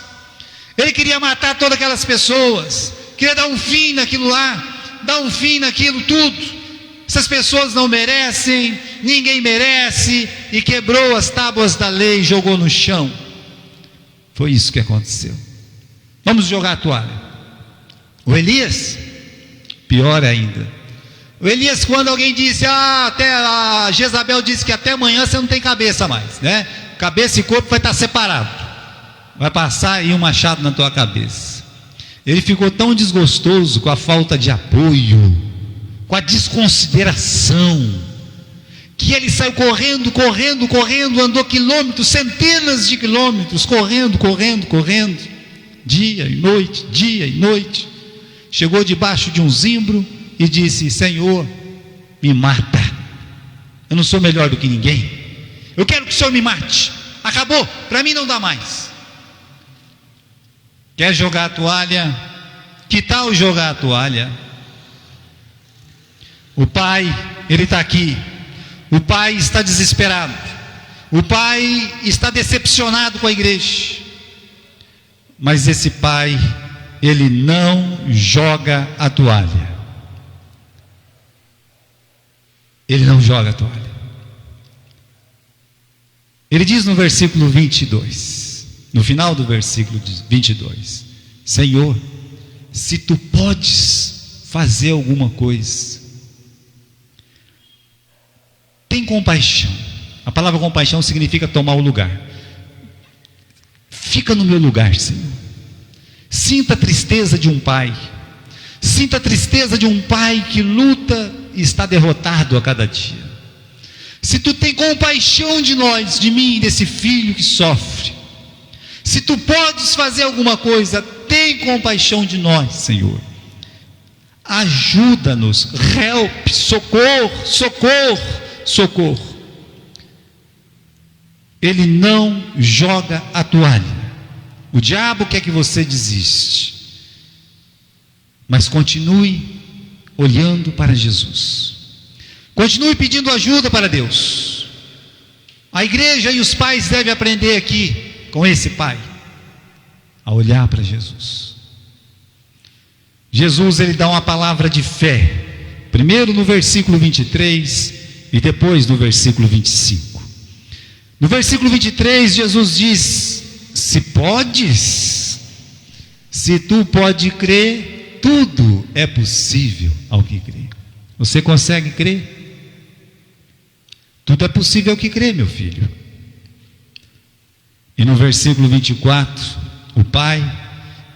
Ele queria matar todas aquelas pessoas, queria dar um fim naquilo lá, dar um fim naquilo tudo. Essas pessoas não merecem, ninguém merece, e quebrou as tábuas da lei e jogou no chão. Foi isso que aconteceu. Vamos jogar a toalha. O Elias, pior ainda. O Elias, quando alguém disse: até a Jezabel disse que até amanhã você não tem cabeça mais, né? Cabeça e corpo vai estar separado, vai passar aí um machado na tua cabeça. Ele ficou tão desgostoso com a falta de apoio, com a desconsideração, que ele saiu correndo, andou quilômetros, centenas de quilômetros, correndo, dia e noite. Chegou debaixo de um zimbro e disse: Senhor, me mata, eu não sou melhor do que ninguém, eu quero que o Senhor me mate, acabou, para mim não dá mais. Quer jogar a toalha? Que tal jogar a toalha? O pai, ele está aqui. O pai está desesperado. O pai está decepcionado com a igreja. Mas esse pai, ele não joga a toalha. Ele não joga a toalha. Ele diz no versículo 22, no final do versículo 22: Senhor, se tu podes fazer alguma coisa, tem compaixão. A palavra compaixão significa tomar o lugar. Fica no meu lugar, Senhor. Sinta a tristeza de um pai. Sinta a tristeza de um pai que luta e está derrotado a cada dia. Se tu tem compaixão de nós, de mim, desse filho que sofre, se tu podes fazer alguma coisa, tem compaixão de nós, Senhor. Ajuda-nos, help, socorro. Ele não joga a toalha. O diabo quer que você desiste, mas continue olhando para Jesus, continue pedindo ajuda para Deus. A igreja e os pais devem aprender aqui com esse pai a olhar para Jesus. Jesus, ele dá uma palavra de fé, primeiro no versículo 23 e depois no versículo 25. No versículo 23, Jesus diz: se podes, se tu pode crer, tudo é possível ao que crê. Você consegue crer? Tudo é possível ao que crê, meu filho. E no versículo 24, o pai,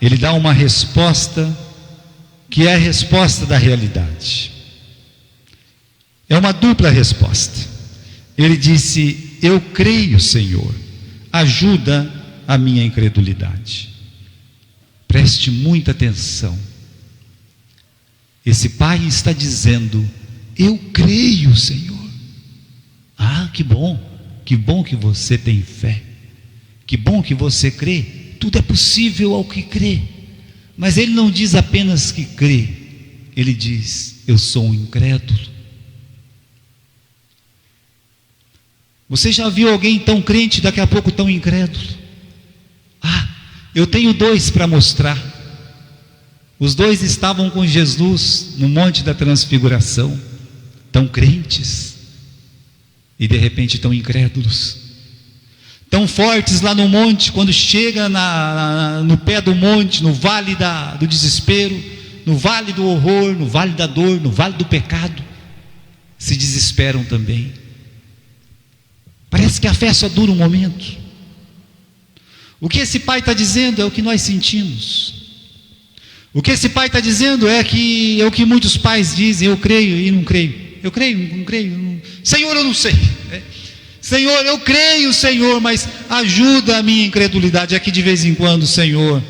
ele dá uma resposta que é a resposta da realidade. É uma dupla resposta. Ele disse: eu creio, Senhor, ajuda a minha incredulidade. Preste muita atenção. Esse pai está dizendo: eu creio, Senhor. Ah, que bom que você tem fé, que bom que você crê. Tudo é possível ao que crê. Mas ele não diz apenas que crê, ele diz: eu sou um incrédulo. Você já viu alguém tão crente, daqui a pouco tão incrédulo? Ah, Eu tenho dois para mostrar. Os dois estavam com Jesus no Monte da Transfiguração, tão crentes, e de repente tão incrédulos, tão fortes lá no monte. Quando chega no pé do monte, no vale do desespero, no vale do horror, no vale da dor, no vale do pecado, se desesperam também. Parece que a fé só dura um momento. O que esse pai está dizendo é o que nós sentimos. O que esse pai está dizendo é o que muitos pais dizem: eu creio e não creio. Eu creio, não creio. Senhor, eu não sei. Senhor, eu creio, Senhor, mas ajuda a minha incredulidade. Aqui de vez em quando, Senhor,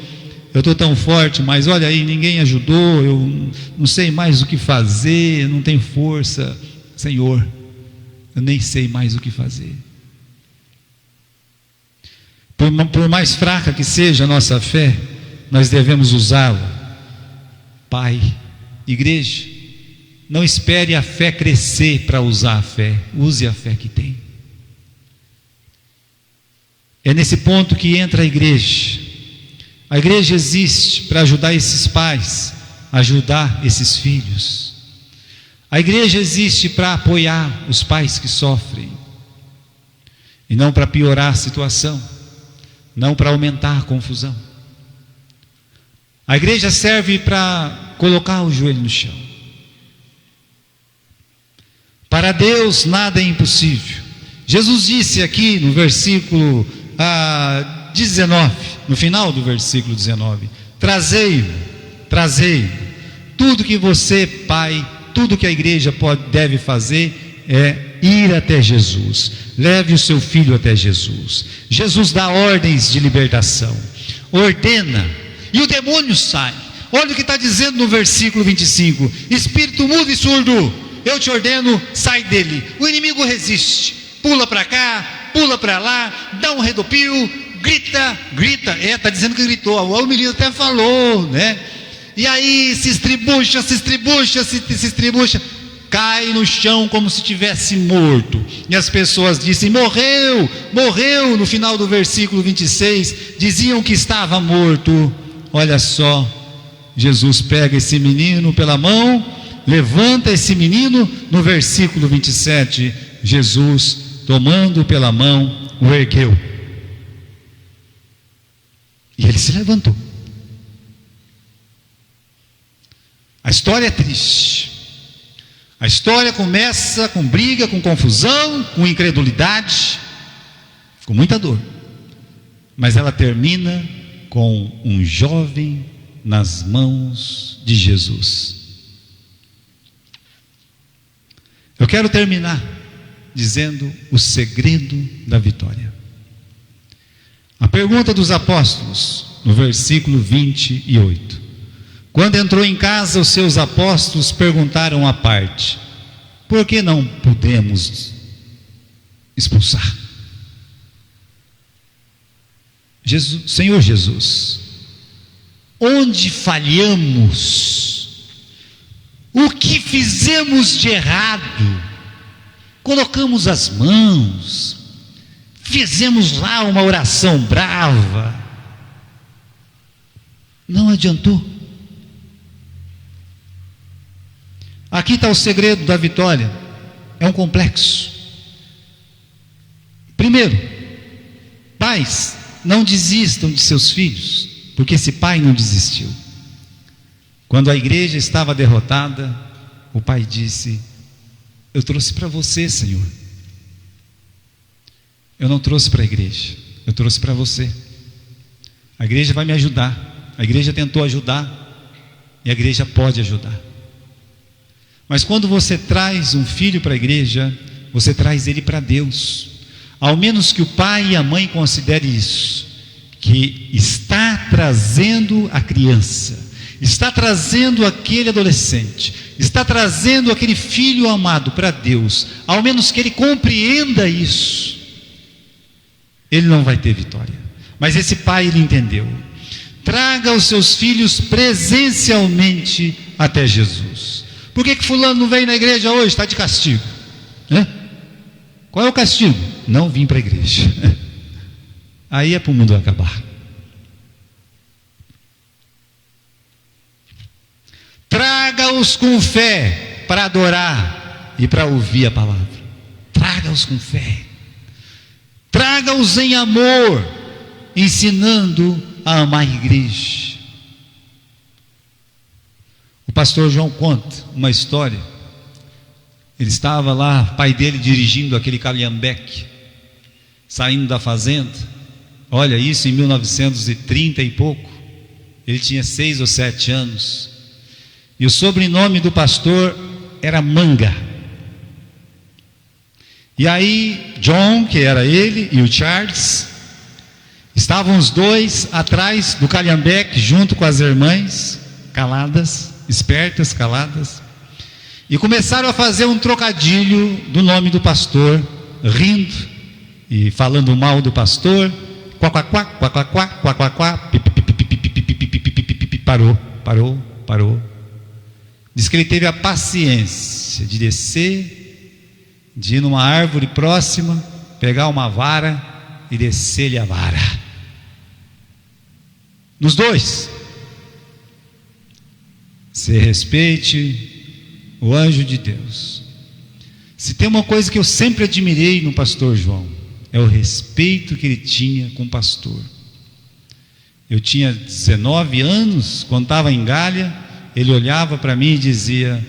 eu estou tão forte, mas olha aí, ninguém ajudou, eu não sei mais o que fazer, não tenho força. Senhor, eu nem sei mais o que fazer. Por mais fraca que seja a nossa fé, nós devemos usá-la. Pai, igreja, não espere a fé crescer para usar a fé, use a fé que tem. É nesse ponto que entra a igreja. A igreja existe para ajudar esses pais, ajudar esses filhos. A igreja existe para apoiar os pais que sofrem, e não para piorar a situação, não para aumentar a confusão. A igreja serve para colocar o joelho no chão. Para Deus nada é impossível. Jesus disse aqui no versículo 19, no final do versículo 19: trazei-o, tudo que você, pai, tudo que a igreja deve fazer é ir até Jesus. Leve o seu filho até Jesus. Jesus dá ordens de libertação, ordena, e o demônio sai. Olha o que está dizendo no versículo 25: espírito mudo e surdo, eu te ordeno, sai dele. O inimigo resiste, pula para cá, pula para lá, dá um redopio, grita, está dizendo que gritou, o menino até falou, né? E aí se estribucha, cai no chão como se tivesse morto, e as pessoas dizem: morreu. No final do versículo 26, diziam que estava morto. Olha só, Jesus pega esse menino pela mão, levanta esse menino. No versículo 27, Jesus, tomando pela mão, o ergueu, e ele se levantou. A história é triste. A história começa com briga, com confusão, com incredulidade, com muita dor, mas ela termina com um jovem nas mãos de Jesus. Eu quero terminar dizendo o segredo da vitória. A pergunta dos apóstolos, no versículo 28. Quando entrou em casa, os seus apóstolos perguntaram à parte: por que não podemos expulsar? Senhor Jesus, onde falhamos? O que fizemos de errado? Colocamos as mãos, fizemos lá uma oração brava, não adiantou. Aqui está o segredo da vitória. É um complexo. Primeiro, pais, não desistam de seus filhos, porque esse pai não desistiu. Quando a igreja estava derrotada, o pai disse: eu trouxe para você, Senhor. Eu não trouxe para a igreja, eu trouxe para você. A igreja vai me ajudar. A igreja tentou ajudar, e a igreja pode ajudar. Mas quando você traz um filho para a igreja, você traz ele para Deus. Ao menos que o pai e a mãe considerem isso, que está trazendo a criança, está trazendo aquele adolescente, está trazendo aquele filho amado para Deus. Ao menos que ele compreenda isso, ele não vai ter vitória. Mas esse pai, ele entendeu. Traga os seus filhos presencialmente até Jesus. Por que fulano não veio na igreja hoje? Está de castigo, né? Qual é o castigo? Não vim para a igreja. Aí é para o mundo acabar. Traga-os com fé para adorar e para ouvir a palavra. Traga-os com fé. Traga-os em amor, ensinando a amar a igreja. O pastor João conta uma história. Ele estava lá, pai dele dirigindo aquele calhambeque, saindo da fazenda. Olha isso, em 1930 e pouco. Ele tinha 6 ou 7 anos. E o sobrenome do pastor era Manga. E aí John, que era ele, e o Charles, estavam os dois atrás do calhambeque, junto com as irmãs, caladas, espertas, caladas, e começaram a fazer um trocadilho do nome do pastor, rindo e falando mal do pastor. Quaquaquá, quaquaquá, quaquaquá, parou. Diz que ele teve a paciência de descer, de ir numa árvore próxima, pegar uma vara e descer-lhe a vara. Nos dois. Se respeite o anjo de Deus. Se tem uma coisa que eu sempre admirei no pastor João, é o respeito que ele tinha com o pastor. Eu tinha 19 anos, quando estava em Gália, ele olhava para mim e dizia: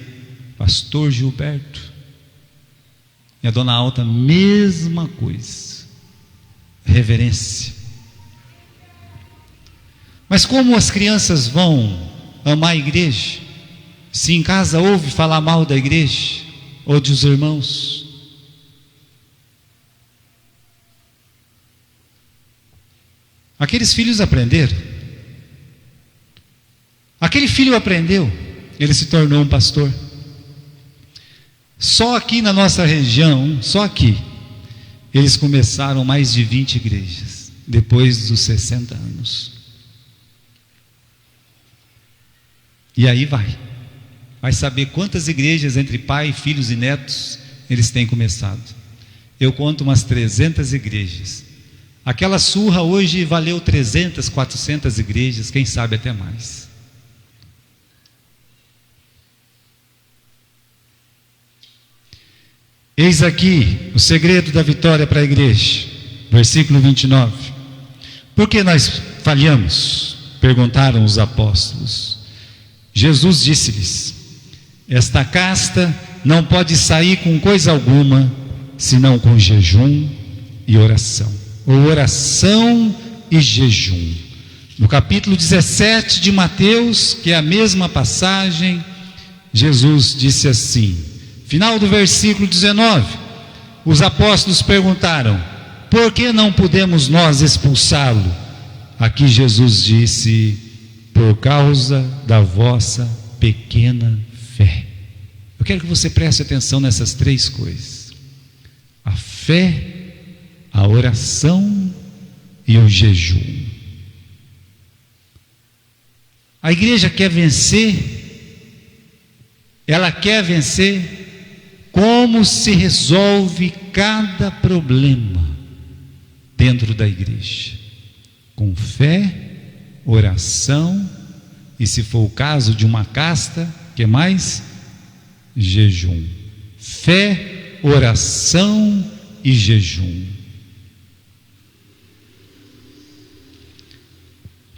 pastor Gilberto. E a dona Alta, mesma coisa, reverência. Mas como as crianças vão amar a igreja, se em casa ouve falar mal da igreja ou dos irmãos? Aqueles filhos aprenderam. Aquele filho aprendeu, ele se tornou um pastor. Só aqui na nossa região, só aqui, eles começaram mais de 20 igrejas, depois dos 60 anos. E aí vai saber quantas igrejas entre pai, filhos e netos eles têm começado. Eu conto umas 300 igrejas. Aquela surra hoje valeu 300, 400 igrejas, quem sabe até mais. Eis aqui o segredo da vitória para a igreja. Versículo 29. Por que nós falhamos? Perguntaram os apóstolos. Jesus disse-lhes: esta casta não pode sair com coisa alguma, senão com jejum e oração. Ou oração e jejum. No capítulo 17 de Mateus, que é a mesma passagem, Jesus disse assim, final do versículo 19, os apóstolos perguntaram: por que não podemos nós expulsá-lo? Aqui Jesus disse: por causa da vossa pequena fé. Eu quero que você preste atenção nessas 3 coisas: a fé, a oração e o jejum. A igreja quer vencer, ela quer vencer. Como se resolve cada problema dentro da igreja? Com fé, oração e, se for o caso de uma casta, que mais? Jejum. Fé, oração e jejum.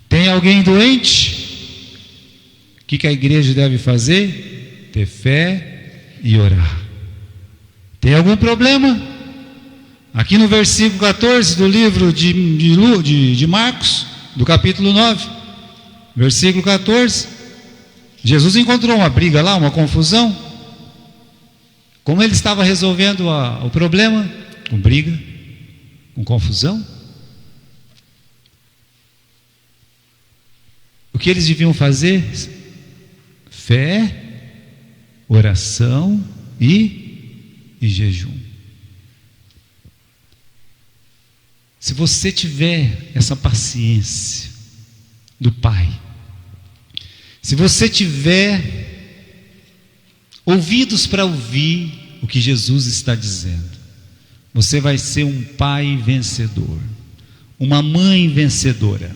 Tem alguém doente? O que a igreja deve fazer? Ter fé e orar. Tem algum problema? Aqui no versículo 14 do livro de Marcos, do capítulo 9, versículo 14, Jesus encontrou uma briga lá, uma confusão. Como ele estava resolvendo o problema? Com briga, com confusão. O que eles deviam fazer? Fé, oração e jejum. Se você tiver essa paciência do Pai, se você tiver ouvidos para ouvir o que Jesus está dizendo, você vai ser um pai vencedor, uma mãe vencedora,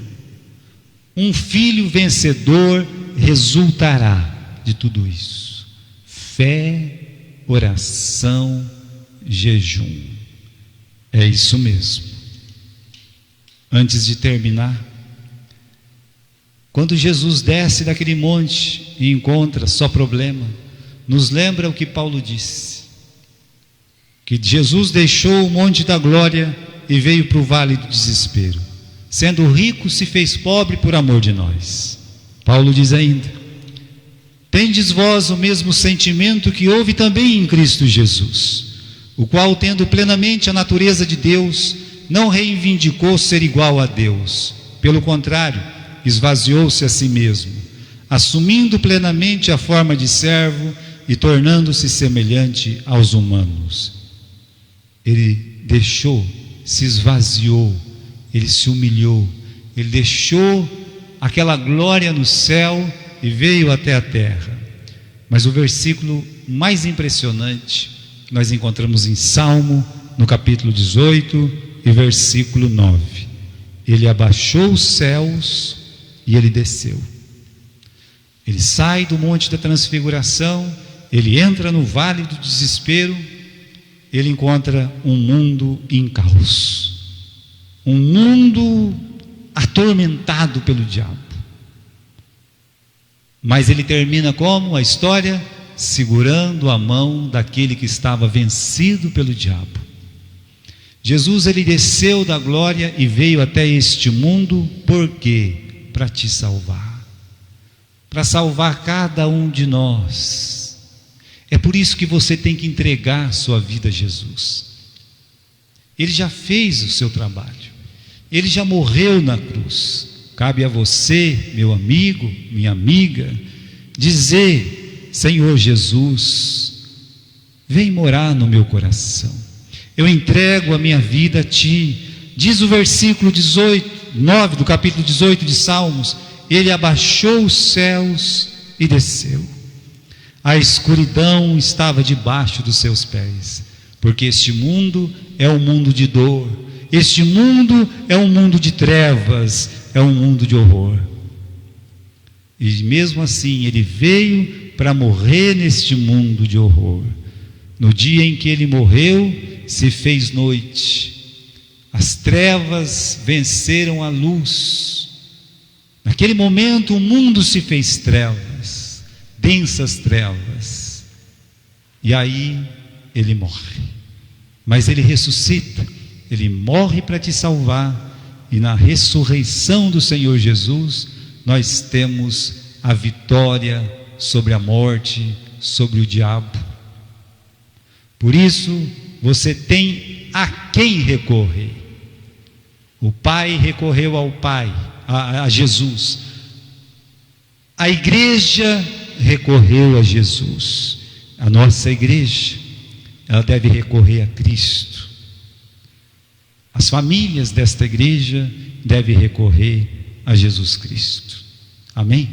um filho vencedor resultará de tudo isso: fé, oração, jejum. É isso mesmo. Antes de terminar, quando Jesus desce daquele monte e encontra só problema, nos lembra o que Paulo disse, que Jesus deixou o monte da glória e veio para o vale do desespero. Sendo rico, se fez pobre por amor de nós. Paulo diz ainda: tendes vós o mesmo sentimento que houve também em Cristo Jesus, o qual, tendo plenamente a natureza de Deus, não reivindicou ser igual a Deus. Pelo contrário, esvaziou-se a si mesmo, assumindo plenamente a forma de servo e tornando-se semelhante aos humanos. Ele deixou, se esvaziou, ele se humilhou, ele deixou aquela glória no céu e veio até a terra. Mas o versículo mais impressionante nós encontramos em Salmo, no capítulo 18 e versículo 9. Ele abaixou os céus e ele desceu. Ele sai do monte da transfiguração, ele entra no vale do desespero, ele encontra um mundo em caos, um mundo atormentado pelo diabo. Mas ele termina como a história? Segurando a mão daquele que estava vencido pelo diabo. Jesus, ele desceu da glória e veio até este mundo, por quê? Para te salvar, para salvar cada um de nós. É por isso que você tem que entregar sua vida a Jesus. Ele já fez o seu trabalho, ele já morreu na cruz. Cabe a você, meu amigo, minha amiga, dizer: Senhor Jesus, vem morar no meu coração, eu entrego a minha vida a Ti. Diz o versículo 9 do capítulo 18 de Salmos: Ele abaixou os céus e desceu. A escuridão estava debaixo dos seus pés, porque este mundo é um mundo de dor, este mundo é um mundo de trevas, é um mundo de horror. E mesmo assim ele veio para morrer neste mundo de horror. No dia em que ele morreu, se fez noite, as trevas venceram a luz. Naquele momento o mundo se fez trevas, densas trevas, e aí ele morre. Mas ele ressuscita, ele morre para te salvar, e na ressurreição do Senhor Jesus nós temos a vitória sobre a morte, sobre o diabo. Por isso você tem a quem recorrer. O Pai recorreu ao Pai, a Jesus. A igreja recorreu a Jesus. A nossa igreja, ela deve recorrer a Cristo. As famílias desta igreja devem recorrer a Jesus Cristo. Amém?